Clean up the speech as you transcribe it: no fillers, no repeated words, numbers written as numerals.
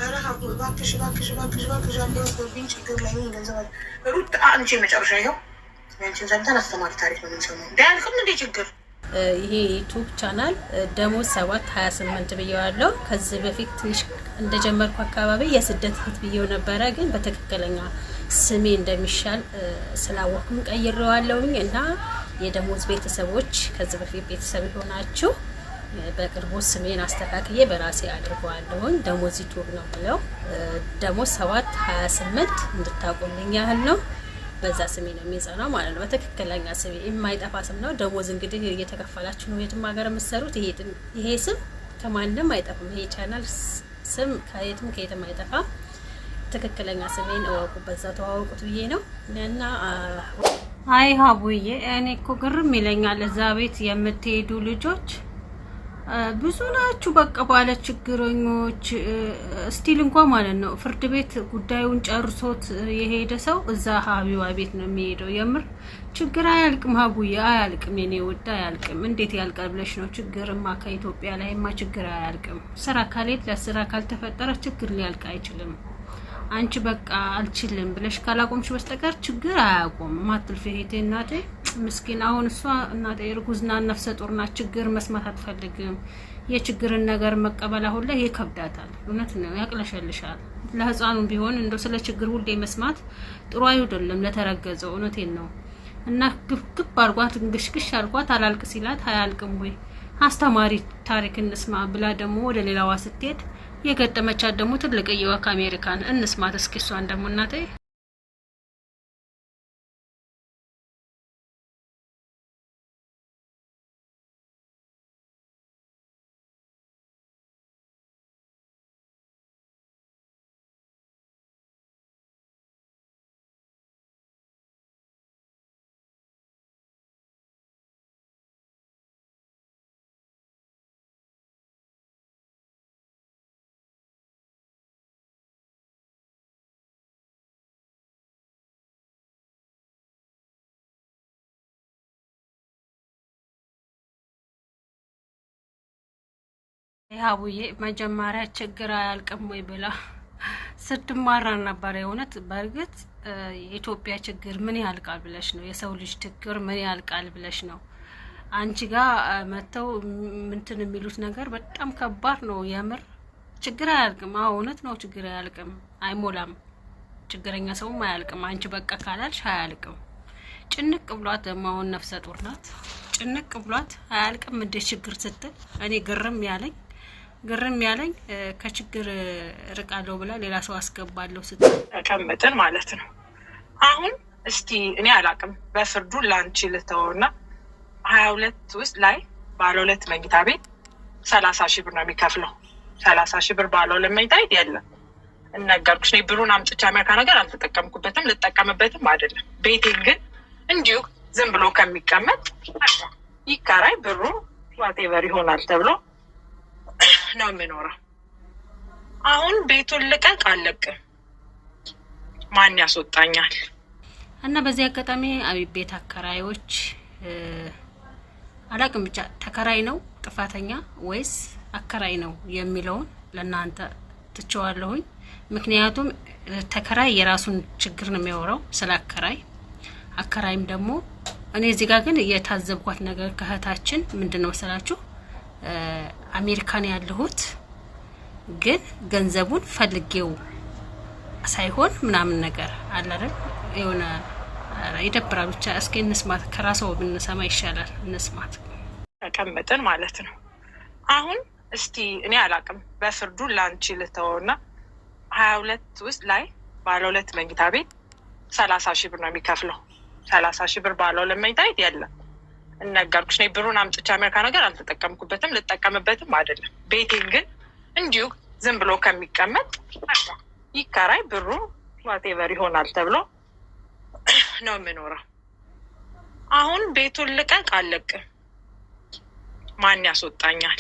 እባክሽ አንዴ ችግር ላይ ነው ገንዘብ ሩት አንቺ መጨረሻ ይኸው ያንቺን ሰምተን አስተማሪ ታሪክ ነው የምንሰማው። እንዳያልቅም እንደ ችግር ይሄ ዩቲዩብ ቻናል ደሞዝ 728 ብየዋለሁ። ከዚህ በፊት ትንሽ እንደጀመርኩ አካባቢ የስደት እህት ብየው ነበረ፣ ግን በትክክለኛ ስሜ እንደሚሻል ስላወቅኩኝ ቀይሬዋለሁኝ እና የደሞዝ ቤተሰቦች ከዚህ በፊት ቤተሰብ ሆናችሁ በቅርቡ ስሜን አስተካክዬ በራሴ አድርገዋለሁኝ። ደሞዝ ዩቲዩብ ነው ብለው ደሞዝ 728 እንድታቆልኝ ያህል ነው። በዛ ስሜ ነው የሚጸናው ማለት ነው። በትክክለኛ ስሜ የማይጠፋ ስም ነው። ደሞዝ እንግዲህ እየተከፈላችሁ ነው የትም ሀገር የምትሰሩት። ይሄ ስም ከማንም አይጠፋም። ይሄ ቻናል ስም ከየትም አይጠፋ። ትክክለኛ ስሜን እወቁ፣ በዛ ተዋወቁት ብዬ ነው እና አይ ሀቡዬ፣ እኔ እኮ ግርም ይለኛል እዛ ቤት የምትሄዱ ልጆች ብዙ ናችሁ። በቃ ባለ ችግረኞች ስቲል እንኳን ማለት ነው ፍርድ ቤት ጉዳዩን ጨርሶት የሄደ ሰው እዛ ሀቢባ ቤት ነው የሚሄደው። የምር ችግር አያልቅም ሀቡዬ፣ አያልቅም የኔ ውድ አያልቅም። እንዴት ያልቃል ብለሽ ነው? ችግርማ ከኢትዮጵያ ላይማ ችግር አያልቅም። ስራ ካሌት ለስራ ካልተፈጠረ ችግር ሊያልቅ አይችልም። አንቺ በቃ አልችልም ብለሽ ካላቆምሽ በስተቀር ችግር አያቆም። ማትልፍ ሄቴ እናቴ ምስኪን። አሁን እሷ እናቴ እርጉዝና ነፍሰ ጡር ናት። ችግር መስማት አትፈልግም። የችግርን ነገር መቀበል አሁን ላይ ይከብዳታል። እውነት ነው፣ ያቅለሸልሻል። ለህፃኑም ቢሆን እንደው ስለ ችግር ሁሌ መስማት ጥሩ አይደለም ለተረገዘው። እውነቴን ነው። እና ግብ አርጓት እንግሽግሽ አርጓት አላልቅ ሲላት አያልቅም ወይ አስተማሪ ታሪክ እንስማ ብላ ደግሞ ወደ ሌላዋ ስትሄድ የገጠመቻት ደግሞ ትልቅየዋ ከአሜሪካን እንስማት እስኪ እሷን ደግሞ እናቴ። ሀቡዬ መጀመሪያ ችግር አያልቅም ወይ ብላ ስትማራ ነበር። የእውነት በእርግጥ የኢትዮጵያ ችግር ምን ያልቃል ብለሽ ነው? የሰው ልጅ ችግር ምን ያልቃል ብለሽ ነው? አንቺ ጋር መተው ምንትን የሚሉት ነገር በጣም ከባድ ነው። የምር ችግር አያልቅም። አዎ እውነት ነው፣ ችግር አያልቅም፣ አይሞላም። ችግረኛ ሰውም አያልቅም። አንቺ በቃ ካላልሽ አያልቅም። ጭንቅ ብሏት ደግሞ አሁን ነፍሰ ጡር ናት። ጭንቅ ብሏት አያልቅም እንደ ችግር ስትል እኔ ግርም ያለኝ ከችግር ርቃለሁ ብላ ሌላ ሰው አስገባለሁ ስትል ተቀምጥን ማለት ነው። አሁን እስቲ እኔ አላቅም በፍርዱ ላንቺ ልተውና 22 ውስጥ ላይ ባለ 2 መኝታ ቤት 30,000 ብር ነው የሚከፍለው። 30,000 ብር ባለ 2 መኝታ ቤት የለም። እነገርኩሽ ነው። ብሩን አምጥቼ አሜሪካ ነገር አልተጠቀምኩበትም፣ ልጠቀምበትም አይደለም። ቤቴን ግን እንዲሁ ዝም ብሎ ከሚቀመጥ ይከራይ፣ ብሩ ዋቴቨር ይሆናል ተብሎ ነው የምኖረው። አሁን ቤቱን ልቀቅ አለቅም፣ ማን ያስወጣኛል? እና በዚህ አጋጣሚ አቤት ቤት አከራዮች አላቅም፣ ብቻ ተከራይ ነው ጥፋተኛ ወይስ አከራይ ነው የሚለውን ለእናንተ ትቸዋለሁኝ። ምክንያቱም ተከራይ የራሱን ችግር ነው የሚያወራው ስለ አከራይም ደግሞ እኔ እዚህ ጋር ግን የታዘብኳት ነገር ከእህታችን ምንድነው መሰላችሁ? አሜሪካን ያለሁት ግን ገንዘቡን ፈልጌው ሳይሆን ምናምን ነገር አለ አይደል? የሆነ ይደብራል። ብቻ እስኪ እንስማት፣ ከራስዎ ብንሰማ ይሻላል። እንስማት። ተቀምጥን ማለት ነው። አሁን እስቲ እኔ አላቅም በፍርዱ ላንቺ ልተውና 22 ውስጥ ላይ ባለ 2 መኝታ ቤት 30,000 ብር ነው የሚከፍለው። 30,000 ብር ባለ 2 መኝታ ቤት የለም። እነገርኩሽ ነው። ብሩን አምጥቼ አሜሪካ ነገር አልተጠቀምኩበትም፣ ልጠቀምበትም አይደለም። ቤቴን ግን እንዲሁ ዝም ብሎ ከሚቀመጥ ይከራይ፣ ብሩ ዋቴቨር ይሆናል ተብሎ ነው የምኖረው። አሁን ቤቱን ልቀቅ አለቅም፣ ማን ያስወጣኛል?